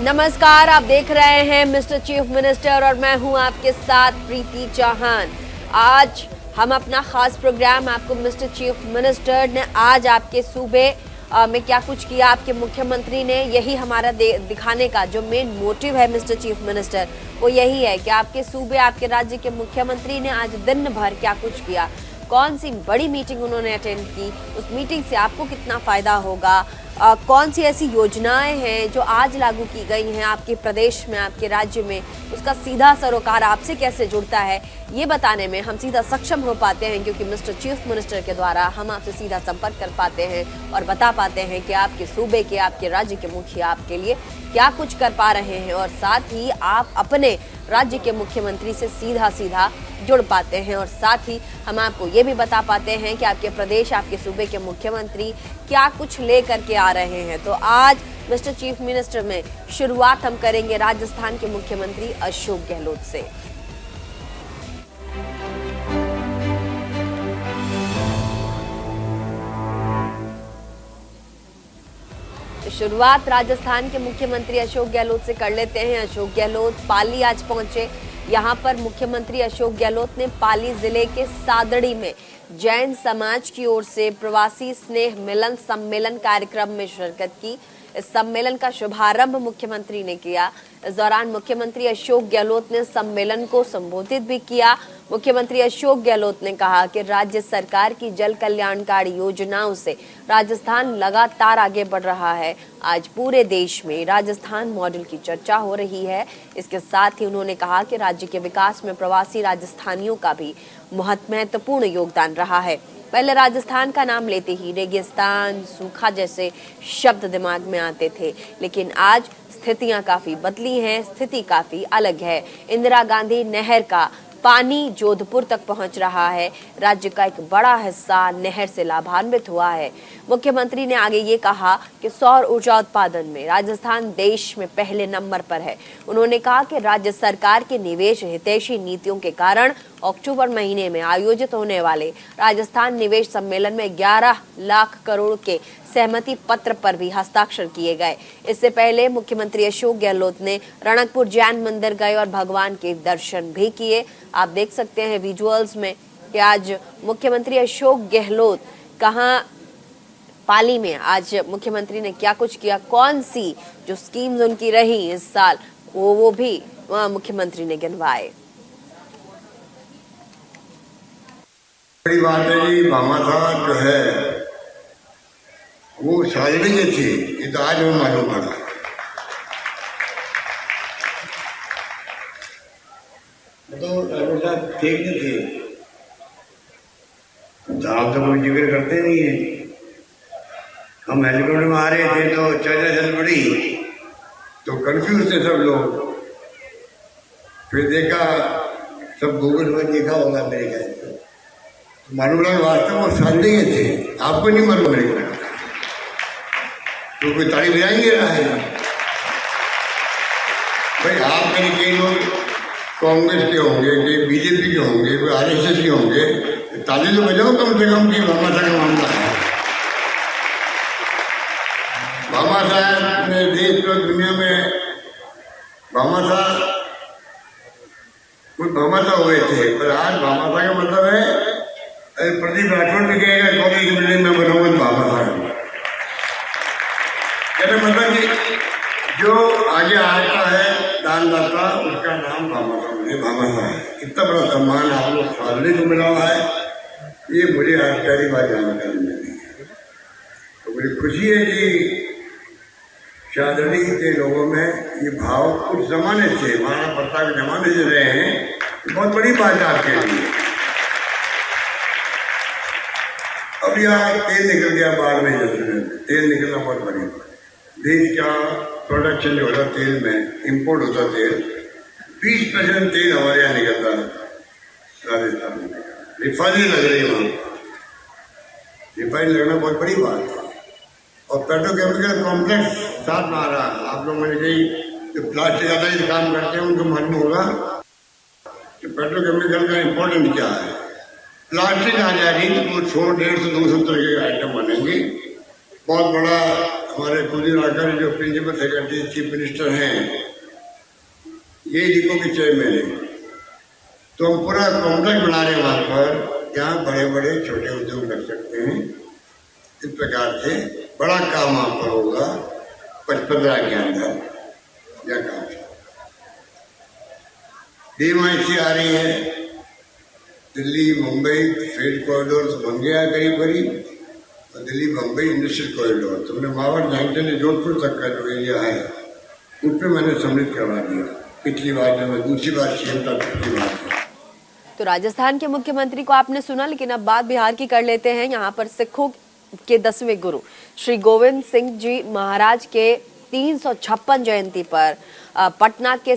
नमस्कार, आप देख रहे हैं मिस्टर चीफ मिनिस्टर और मैं हूं आपके साथ प्रीति चौहान। आज हम अपना खास प्रोग्राम आपको मिस्टर चीफ मिनिस्टर ने आज आपके सूबे में क्या कुछ किया, आपके मुख्यमंत्री ने, यही हमारा दिखाने का जो मेन मोटिव है मिस्टर चीफ मिनिस्टर, वो यही है कि आपके सूबे, आपके राज्य के मुख्यमंत्री ने आज दिन भर क्या कुछ किया, कौन सी बड़ी मीटिंग उन्होंने अटेंड की, उस मीटिंग से आपको कितना फायदा होगा, कौन सी ऐसी योजनाएं हैं जो आज लागू की गई हैं आपके प्रदेश में, आपके राज्य में, उसका सीधा सरोकार आपसे कैसे जुड़ता है, ये बताने में हम सीधा सक्षम हो पाते हैं क्योंकि मिस्टर चीफ मिनिस्टर के द्वारा हम आपसे सीधा संपर्क कर पाते हैं और बता पाते हैं कि आपके सूबे के, आपके राज्य के मुखिया आपके लिए क्या कुछ कर पा रहे हैं और साथ ही आप अपने राज्य के मुख्यमंत्री से सीधा जुड़ पाते हैं और साथ ही हम आपको ये भी बता पाते हैं कि आपके प्रदेश, आपके सूबे के मुख्यमंत्री क्या कुछ ले करके आ रहे हैं। तो आज मिस्टर चीफ मिनिस्टर में शुरुआत हम करेंगे राजस्थान के मुख्यमंत्री अशोक गहलोत से। शुरुआत राजस्थान के मुख्यमंत्री अशोक गहलोत से कर लेते हैं। अशोक गहलोत पाली आज पहुंचे। यहां पर मुख्यमंत्री अशोक गहलोत ने पाली जिले के सादड़ी में जैन समाज की ओर से प्रवासी स्नेह मिलन सम्मेलन कार्यक्रम में शिरकत की। इस सम्मेलन का शुभारंभ मुख्यमंत्री ने किया। इस दौरान मुख्यमंत्री अशोक गहलोत ने सम्मेलन को संबोधित भी किया। मुख्यमंत्री अशोक गहलोत ने कहा कि राज्य सरकार की जल कल्याणकारी योजनाओं से राजस्थान लगातार आगे बढ़ रहा है। आज पूरे देश में राजस्थान मॉडल की चर्चा हो रही है। इसके साथ ही उन्होंने कहा कि राज्य के विकास में प्रवासी राजस्थानियों का भी महत्वपूर्ण योगदान रहा है। पहले राजस्थान का नाम लेते ही रेगिस्तान, सूखा जैसे शब्द दिमाग में आते थे, लेकिन आज स्थितियां काफी बदली हैं, स्थिति काफी अलग है। इंदिरा गांधी नहर का पानी जोधपुर तक पहुंच रहा है। राज्य का एक बड़ा हिस्सा नहर से लाभान्वित हुआ है। मुख्यमंत्री ने आगे ये कहा कि सौर ऊर्जा उत्पादन में राजस्थान देश में पहले नंबर पर है। उन्होंने कहा कि राज्य सरकार के निवेश हितैषी नीतियों के कारण अक्टूबर महीने में आयोजित होने वाले राजस्थान निवेश सम्मेलन में 11 लाख करोड़ के सहमति पत्र पर भी हस्ताक्षर किए गए। इससे पहले मुख्यमंत्री अशोक गहलोत ने रणकपुर जैन मंदिर गए और भगवान के दर्शन भी किए। आप देख सकते हैं विजुअल्स में कि आज मुख्यमंत्री अशोक गहलोत कहां पाली में आज मुख्यमंत्री ने क्या कुछ किया, कौन सी जो स्कीम्स उनकी रही इस साल वो भी वहां मुख्यमंत्री ने गिनवाए। बड़ी बात है जी, मामा साहब जो है वो साजरे के थे, ये तो आज वो मालूम पड़ा। तो ठीक नहीं थे, आप तो कोई जिक्र करते नहीं है। हम हेलीकॉप्टर में आ रहे थे तो चर्चा चल पड़ी तो कंफ्यूज थे सब लोग। फिर देखा, सब गूगल में देखा होगा मेरे ख्याल से, मालूम लगा वास्तव वो साजरे के थे, आपको नहीं मालूम मेरे ख्याल। तो कोई तारीफ बजाएंगे रहा है भाई। आप कहीं कई लोग कांग्रेस के होंगे, कई बीजेपी के होंगे, कोई आरएसएस के होंगे, ताली तो बजाओ कम से कम कि मामा साहब का मामला है। मामा साहब ने देश और दुनिया में मामा साहब कुछ मामा साहब हुए थे, पर आज मामा साहब का मतलब है प्रदीप राठौड़ भी कहेगा कॉलेज की बिल्डिंग में बनोगे मामा साहब। मतलब कि जो आगे आता है दानदाता, उसका नाम मामा साहब है। इतना बड़ा सम्मान आप लोग फादरी को मिला हुआ है, ये मुझे आज पहली बार जानकारी मिली है। तो मुझे खुशी है कि शादरी के लोगों में ये भाव कुछ जमाने से, महाराणा प्रताप के जमाने से रहे हैं। बहुत बड़ी बात है आपके लिए। अब यहाँ तेल निकल गया, बाहर में जैसे तेल निकलना बहुत बड़ी बात। देश का प्रोडक्शन जो होता तेल में, इंपोर्ट होता तेल, 20% तेल हमारे यहाँ निकलता है राजस्थान में। रिफाइनरी लग रही है वहाँ, रिफाइनरी लगना बहुत बड़ी बात है। और पेट्रोकेमिकल कॉम्प्लेक्स साथ में आ रहा है। आप लोग मैंने कही जो प्लास्टिक आधारित काम करते हैं उनको मालूम होगा कि पेट्रोकेमिकल का इम्पोर्टेंट क्या है। प्लास्टिक आ जाएगी तो 100, 150, 200 तरह के आइटम बनेंगे। बहुत बड़ा हमारे कुछ दिन आकर जो प्रिंसिपल सेक्रेटरी चीफ मिनिस्टर हैं, ये डिपो के चेयरमैन है, तो हम पूरा कॉम्प्लेक्स बना रहे हैं वहाँ पर, जहाँ बड़े बड़े छोटे उद्योग लग सकते हैं। इस प्रकार से बड़ा काम वहाँ पर होगा 15 के अंदर यह काम। DMIC आ रही है, दिल्ली मुंबई फ्रेट कॉरिडोर तो बन गया करीब करीब, और दिल्ली मुंबई इंडस्ट्रियल कॉरिडोर तुमने मावर जंक्शन से जोधपुर तक का जो एरिया है उस पर मैंने सम्मिलित करवा दिया। पिछली बार जब मैं दूसरी बार सीएम था पिछली बार। तो राजस्थान के मुख्यमंत्री को आपने सुना, लेकिन अब बात बिहार की कर लेते हैं। यहाँ पर सिखों के 10वें गुरु श्री गोविंद सिंह जी महाराज के 356 जयंती पर पटना के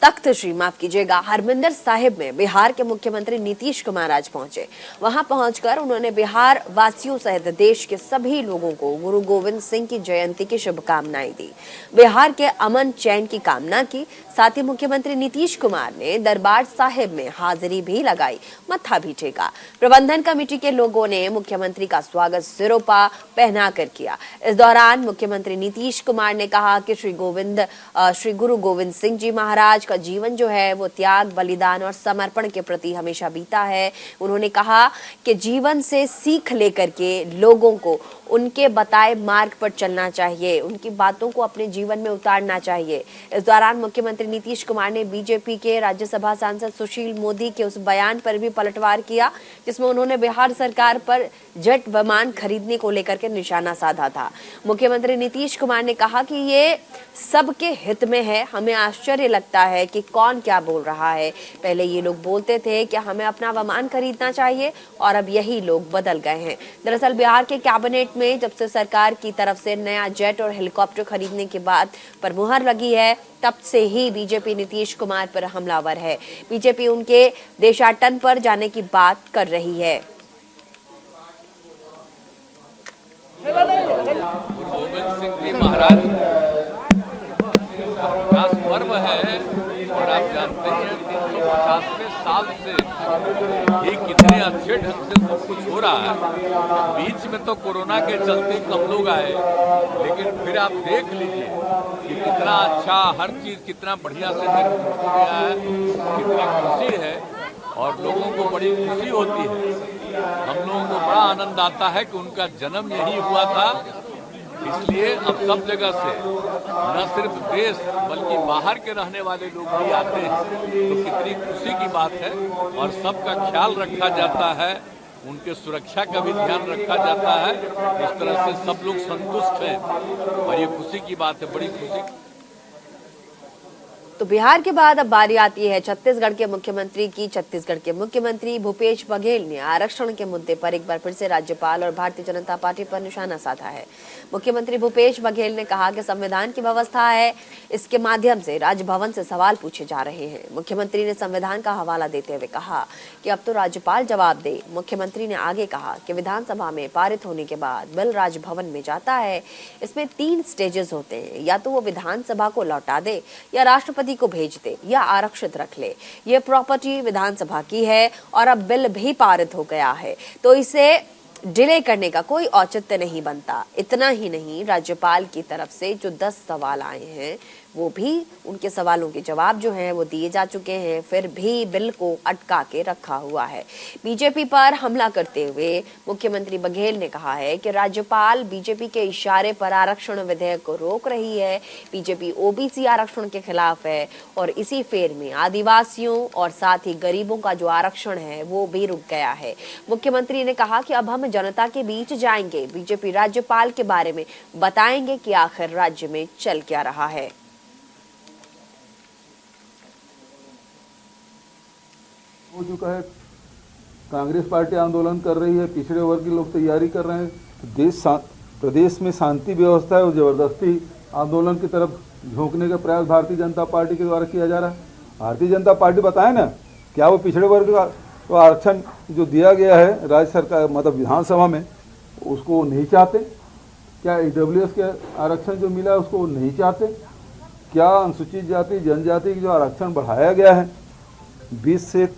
तख्त श्री माफ कीजिएगा हरमिंदर साहिब में बिहार के मुख्यमंत्री नीतीश कुमार आज पहुंचे। वहां पहुंचकर उन्होंने बिहार वासियों सहित देश के सभी लोगों को गुरु गोविंद सिंह की जयंती की शुभकामनाएं दी, बिहार के अमन चैन की कामना की। साथ ही मुख्यमंत्री नीतीश कुमार ने दरबार साहिब में हाजिरी भी लगाई, मत्था भी टेका। प्रबंधन कमेटी के लोगों ने मुख्यमंत्री का स्वागत सिरोपा पहनाकर किया। इस दौरान मुख्यमंत्री नीतीश कुमार ने कहा कि श्री गुरु गोविंद सिंह जी महाराज का जीवन जो है वो त्याग, बलिदान और समर्पण के प्रति हमेशा बीता है। उन्होंने कहा कि जीवन से सीख लेकर के लोगों को उनके बताए मार्ग पर चलना चाहिए, उनकी बातों को अपने जीवन में उतारना चाहिए। इस दौरान मुख्यमंत्री नीतीश कुमार ने बीजेपी के राज्यसभा सांसद सुशील मोदी के उस बयान पर भी पलटवार किया जिसमें उन्होंने बिहार सरकार पर जेट विमान खरीदने को लेकर के निशाना साधा था। मुख्यमंत्री नीतीश कुमार ने कहा कि ये सबके हित में है। हमें आश्चर्य लगता है कि कौन क्या बोल रहा है। पहले ये लोग बोलते थे कि हमें अपना विमान खरीदना चाहिए और अब यही लोग बदल गए हैं। दरअसल बिहार के कैबिनेट में जब से सरकार की तरफ से नया जेट और हेलीकॉप्टर खरीदने की बात पर मुहर लगी है, तब से ही बीजेपी नीतीश कुमार पर हमलावर है। बीजेपी उनके देशाटन पर जाने की बात कर रही है। गोविंद सिंह जी महाराज का पर्व है और आप जानते हैं 350वें साल से ये कितने अच्छे ढंग से सब कुछ हो रहा है। बीच में तो कोरोना के चलते कम लोग आए, लेकिन फिर आप देख लीजिए कि कितना अच्छा हर चीज कितना बढ़िया से निर्मित हो गया है, कितनी खुशी है और लोगों को बड़ी खुशी होती है। हम लोगों को बड़ा आनंद आता है कि उनका जन्म यही हुआ था, इसलिए अब सब जगह से न सिर्फ देश बल्कि बाहर के रहने वाले लोग भी आते हैं, तो कितनी खुशी की बात है। और सबका ख्याल रखा जाता है, उनके सुरक्षा का भी ध्यान रखा जाता है। इस तरह से सब लोग संतुष्ट हैं और ये खुशी की बात है, बड़ी खुशी। तो बिहार के बाद अब बारी आती है छत्तीसगढ़ के मुख्यमंत्री की। छत्तीसगढ़ के मुख्यमंत्री भूपेश बघेल ने आरक्षण के मुद्दे पर एक बार फिर से राज्यपाल और भारतीय जनता पार्टी पर निशाना साधा है। मुख्यमंत्री भूपेश बघेल ने कहा कि संविधान की व्यवस्था है, इसके माध्यम से राजभवन से सवाल पूछे जा रहे हैं। मुख्यमंत्री ने संविधान का हवाला देते हुए कहा कि अब तो राज्यपाल जवाब दे। मुख्यमंत्री ने आगे कहा कि विधानसभा में पारित होने के बाद बिल राजभवन में जाता है। इसमें 3 स्टेजेस होते हैं, या तो वो विधानसभा को लौटा दे, या राष्ट्रपति को भेज दे, या आरक्षित रख ले। ये प्रॉपर्टी विधानसभा की है और अब बिल भी पारित हो गया है, तो इसे डिले करने का कोई औचित्य नहीं बनता। इतना ही नहीं, राज्यपाल की तरफ से जो 10 सवाल आए हैं वो भी उनके सवालों के जवाब जो हैं वो दिए जा चुके हैं, फिर भी बिल को अटका के रखा हुआ है। बीजेपी पर हमला करते हुए मुख्यमंत्री बघेल ने कहा है कि राज्यपाल बीजेपी के इशारे पर आरक्षण विधेयक को रोक रही है। बीजेपी ओबीसी आरक्षण के खिलाफ है और इसी फेर में आदिवासियों और साथ ही गरीबों का जो आरक्षण है वो भी रुक गया है। मुख्यमंत्री ने कहा कि अब हम जनता के बीच जाएंगे, बीजेपी राज्यपाल के बारे में बताएंगे कि आखिर राज्य में चल क्या रहा है। हो चुका है, कांग्रेस पार्टी आंदोलन कर रही है, पिछड़े वर्ग के लोग तैयारी कर रहे हैं। प्रदेश में शांति व्यवस्था है और जबरदस्ती आंदोलन की तरफ झोंकने का प्रयास भारतीय जनता पार्टी के द्वारा किया जा रहा है। भारतीय जनता पार्टी बताए ना, क्या वो पिछड़े वर्ग का तो आरक्षण जो दिया गया है राज्य सरकार मतलब विधानसभा में, उसको नहीं चाहते? क्या ईडब्ल्यूएस के आरक्षण जो मिला है उसको नहीं चाहते? क्या अनुसूचित जाति जनजाति की जो आरक्षण बढ़ाया गया है 20 से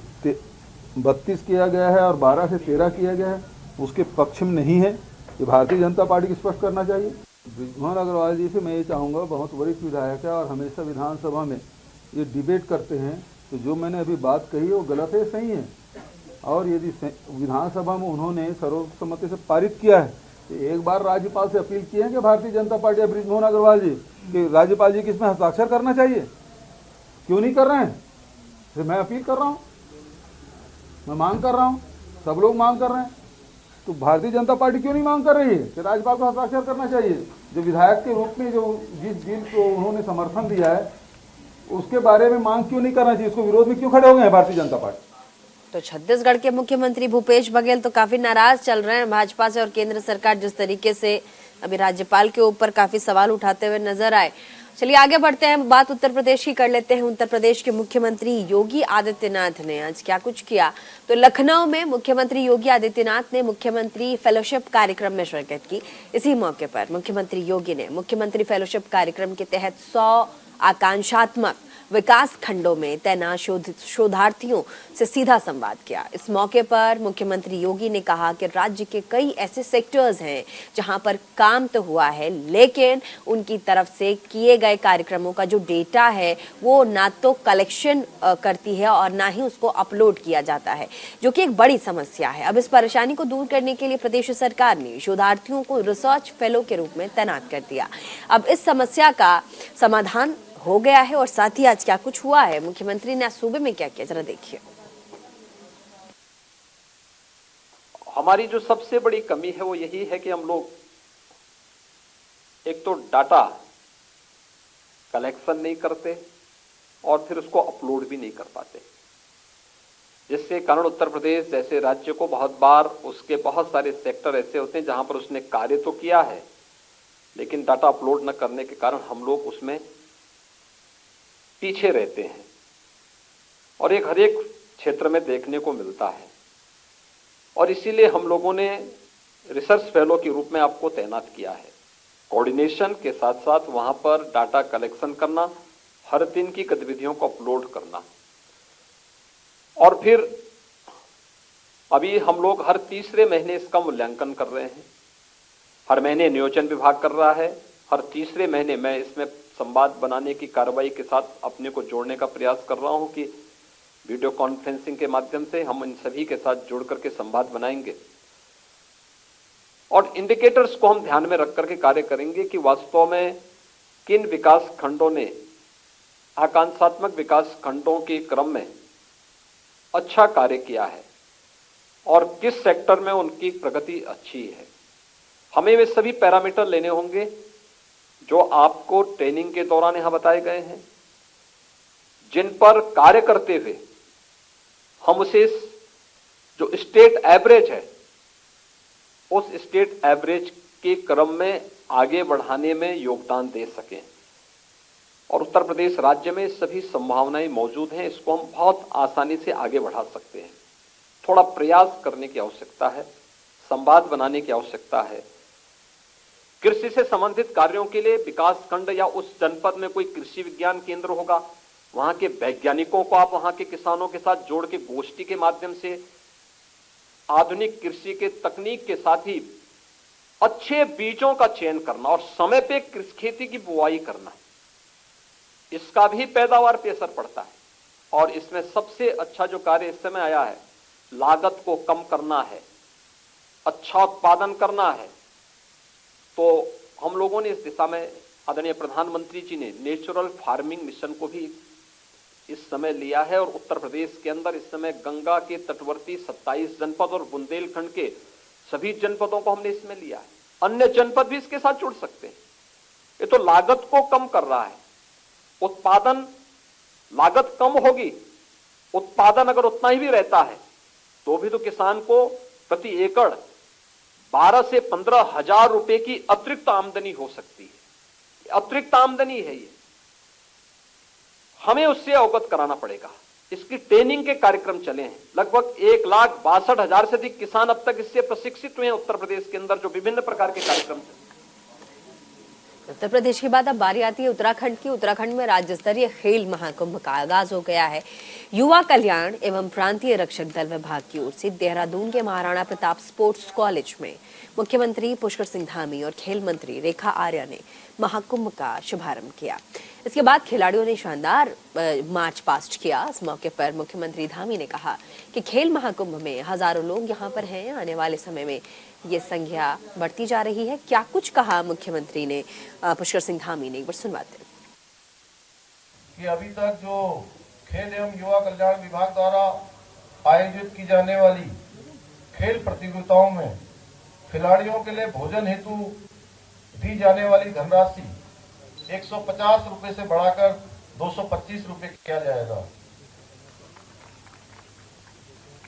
32 किया गया है और 12 से 13 किया गया है, उसके पक्ष में नहीं है? ये भारतीय जनता पार्टी को स्पष्ट करना चाहिए। बृजमोहन अग्रवाल जी से मैं ये चाहूँगा, बहुत वरिष्ठ विधायक है और हमेशा विधानसभा में ये डिबेट करते हैं, तो जो मैंने अभी बात कही है वो गलत है, सही है। और यदि विधानसभा में उन्होंने सर्वसम्मति से पारित किया है तो एक बार राज्यपाल से अपील की है कि भारतीय जनता पार्टी या बृजमोहन अग्रवाल जी कि राज्यपाल जी की इसमें हस्ताक्षर करना चाहिए, क्यों नहीं कर रहे हैं? तो मैं अपील कर रहा हूँ, मैं मांग कर रहा हूँ, सब लोग मांग कर रहे हैं, तो भारतीय जनता पार्टी क्यों नहीं मांग कर रही है कि राज्यपाल को हस्ताक्षर करना चाहिए? जो विधायक के रूप में जो जिस बिल को उन्होंने समर्थन दिया है उसके बारे में मांग क्यों नहीं करना चाहिए? उसको विरोध में क्यों खड़े हो गए हैं भारतीय जनता पार्टी? तो छत्तीसगढ़ के मुख्यमंत्री भूपेश बघेल तो काफी नाराज चल रहे हैं भाजपा से, और केंद्र सरकार जिस तरीके से अभी राज्यपाल के ऊपर काफी सवाल उठाते हुए नजर आए। चलिए आगे बढ़ते हैं, बात उत्तर प्रदेश की कर लेते हैं। उत्तर प्रदेश के मुख्यमंत्री योगी आदित्यनाथ ने आज क्या कुछ किया, तो लखनऊ में मुख्यमंत्री योगी आदित्यनाथ ने मुख्यमंत्री फेलोशिप कार्यक्रम में शिरकत की। इसी मौके पर मुख्यमंत्री योगी ने मुख्यमंत्री फेलोशिप कार्यक्रम के तहत 100 आकांक्षात्मक विकास खंडों में तैनात शोधार्थियों से सीधा संवाद किया। इस मौके पर मुख्यमंत्री योगी ने कहा कि राज्य के कई ऐसे सेक्टर्स हैं जहां पर काम तो हुआ है, लेकिन उनकी तरफ से किए गए कार्यक्रमों का जो डेटा है वो ना तो कलेक्शन करती है और ना ही उसको अपलोड किया जाता है, जो कि एक बड़ी समस्या है। अब इस परेशानी को दूर करने के लिए प्रदेश सरकार ने शोधार्थियों को रिसर्च फेलो के रूप में तैनात कर दिया। अब इस समस्या का समाधान हो गया है, और साथ ही आज क्या कुछ हुआ है, मुख्यमंत्री ने आज सूबे में क्या किया, जरा देखिए। हमारी जो सबसे बड़ी कमी है वो यही है कि हम लोग एक तो डाटा कलेक्शन नहीं करते और फिर उसको अपलोड भी नहीं कर पाते, जिसके कारण उत्तर प्रदेश जैसे राज्य को बहुत बार उसके बहुत सारे सेक्टर ऐसे होते हैं जहां पर उसने कार्य तो किया है लेकिन डाटा अपलोड न करने के कारण हम लोग उसमें पीछे रहते हैं, और एक हर एक क्षेत्र में देखने को मिलता है। और इसीलिए हम लोगों ने रिसर्च फेलो के रूप में आपको तैनात किया है। कोऑर्डिनेशन के साथ साथ वहां पर डाटा कलेक्शन करना, हर दिन की गतिविधियों को अपलोड करना, और फिर अभी हम लोग हर तीसरे महीने इसका मूल्यांकन कर रहे हैं। हर महीने नियोजन विभाग कर रहा है, हर तीसरे महीने मैं इसमें संवाद बनाने की कार्रवाई के साथ अपने को जोड़ने का प्रयास कर रहा हूं कि वीडियो कॉन्फ्रेंसिंग के माध्यम से हम इन सभी के साथ जुड़ करके संवाद बनाएंगे और इंडिकेटर्स को हम ध्यान में रख करके कार्य करेंगे कि वास्तव में किन विकास खंडों ने आकांक्षात्मक विकास खंडों के क्रम में अच्छा कार्य किया है और किस सेक्टर में उनकी प्रगति अच्छी है। हमें वे सभी पैरामीटर लेने होंगे जो आपको ट्रेनिंग के दौरान यहां बताए गए हैं, जिन पर कार्य करते हुए हम उसे जो स्टेट एवरेज है उस स्टेट एवरेज के क्रम में आगे बढ़ाने में योगदान दे सकें। और उत्तर प्रदेश राज्य में सभी संभावनाएं मौजूद हैं, इसको हम बहुत आसानी से आगे बढ़ा सकते हैं। थोड़ा प्रयास करने की आवश्यकता है, संवाद बनाने की आवश्यकता है। कृषि से संबंधित कार्यों के लिए विकास खंड या उस जनपद में कोई कृषि विज्ञान केंद्र होगा, वहां के वैज्ञानिकों को आप वहां के किसानों के साथ जोड़ के गोष्ठी के माध्यम से आधुनिक कृषि के तकनीक के साथ ही अच्छे बीजों का चयन करना और समय पे खेती की बुआई करना, इसका भी पैदावार पे असर पड़ता है। और इसमें सबसे अच्छा जो कार्य इस समय आया है, लागत को कम करना है, अच्छा उत्पादन करना है। तो हम लोगों ने इस दिशा में आदरणीय प्रधानमंत्री जी ने नेचुरल फार्मिंग मिशन को भी इस समय लिया है और उत्तर प्रदेश के अंदर इस समय गंगा के तटवर्ती 27 जनपद और बुंदेलखंड के सभी जनपदों को हमने इसमें लिया है। अन्य जनपद भी इसके साथ जुड़ सकते हैं। ये तो लागत को कम कर रहा है, उत्पादन, लागत कम होगी, उत्पादन अगर उतना ही भी रहता है तो भी तो किसान को प्रति एकड़ 12 से 15 हजार रुपए की अतिरिक्त आमदनी हो सकती है। अतिरिक्त आमदनी है ये, हमें उससे अवगत कराना पड़ेगा। इसकी ट्रेनिंग के कार्यक्रम चले हैं, लगभग 1,62,000 से अधिक किसान अब तक इससे प्रशिक्षित हुए हैं उत्तर प्रदेश के अंदर, जो विभिन्न प्रकार के कार्यक्रम चले। उत्तर प्रदेश के बाद अब बारी आती है उत्तराखंड की। उत्तराखंड में राज्य स्तरीय खेल महाकुंभ का आगाज हो गया है। युवा कल्याण एवं प्रांतीय रक्षक दल विभाग की ओर से देहरादून के महाराणा प्रताप स्पोर्ट्स कॉलेज में मुख्यमंत्री पुष्कर सिंह धामी और खेल मंत्री रेखा आर्या ने महाकुंभ का शुभारंभ किया। इसके बाद खिलाड़ियों ने शानदार मार्च पास्ट किया। इस मौके पर मुख्यमंत्री धामी ने कहा कि खेल महाकुंभ में हजारों लोग यहाँ पर हैं। आने वाले समय में ये संख्या बढ़ती जा रही है। क्या कुछ कहा मुख्यमंत्री ने, पुष्कर सिंह धामी ने, एक बार सुनवाते हैं। कि अभी तक जो खेल एवं युवा कल्याण विभाग द्वारा आयोजित की जाने वाली खेल प्रतियोगिताओं में खिलाड़ियों के लिए भोजन हेतु दी जाने वाली धनराशि 150 रुपए से बढ़ाकर 225 रुपए किया जाएगा।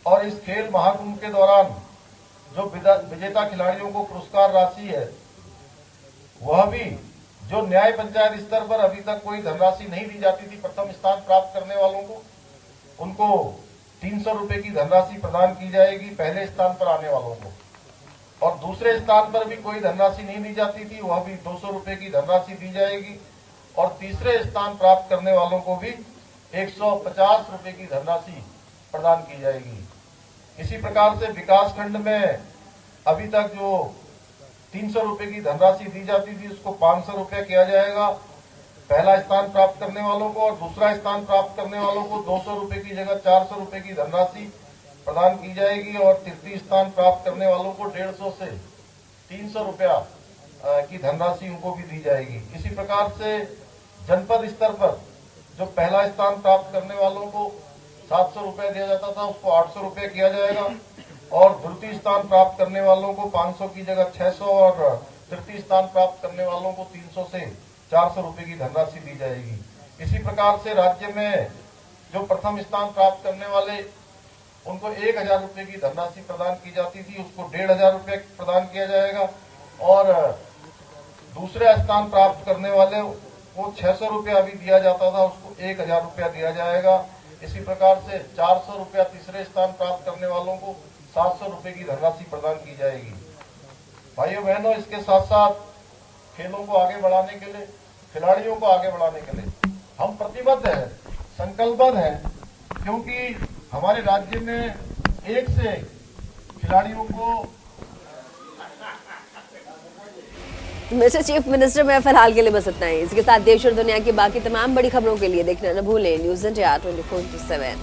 और इस खेल महाकुंभ के दौरान जो विजेता खिलाड़ियों को पुरस्कार राशि है, वह भी जो न्याय पंचायत स्तर पर अभी तक कोई धनराशि नहीं दी जाती थी प्रथम स्थान प्राप्त करने वालों को, उनको 300 रुपए की धनराशि प्रदान की जाएगी पहले स्थान पर आने वालों को। और दूसरे स्थान पर भी कोई धनराशि नहीं दी जाती थी, वह भी 200 रुपए की धनराशि दी जाएगी। और तीसरे स्थान प्राप्त करने वालों को भी 150 रुपए की धनराशि प्रदान की जाएगी। इसी प्रकार से विकास खंड में अभी तक जो 300 रुपए की धनराशि दी जाती थी, उसको 500 रुपया किया जाएगा पहला स्थान प्राप्त करने वालों को। और दूसरा स्थान प्राप्त करने वालों को 200 रुपए की जगह 400 रुपए की धनराशि प्रदान की जाएगी। और तृतीय स्थान प्राप्त करने वालों को 150 से 300 रुपया की धनराशि उनको भी दी जाएगी। इसी प्रकार से जनपद स्तर पर जो पहला स्थान प्राप्त करने वालों को 700 रुपया दिया जाता था, उसको 800 रुपया किया जाएगा। और द्वितीय स्थान प्राप्त करने वालों को 500 की जगह 600 और तृतीय स्थान प्राप्त करने वालों को 300 से 400 रुपए की धनराशि दी जाएगी। इसी प्रकार से राज्य में जो प्रथम स्थान प्राप्त करने वाले उनको 1000 रुपए की धनराशि प्रदान की जाती थी, उसको 1500 रुपये प्रदान किया जाएगा। और दूसरे स्थान प्राप्त करने वाले को 600 रुपया अभी दिया जाता था, उसको 1000 रुपया दिया जाएगा। इसी प्रकार से 400 रुपया तीसरे स्थान प्राप्त करने वालों को 700 रुपए की धनराशि प्रदान की जाएगी। भाइयों बहनों, इसके साथ साथ खेलों को आगे बढ़ाने के लिए, खिलाड़ियों को आगे बढ़ाने के लिए हम प्रतिबद्ध हैं, संकल्पबद्ध हैं, क्योंकि हमारे राज्य में एक से खिलाड़ियों को मिस्टर चीफ मिनिस्टर में फिलहाल के लिए बस इतना ही। इसके साथ देश और दुनिया की बाकी तमाम बड़ी खबरों के लिए देखना न भूलें न्यूज़ इंडिया 24/7।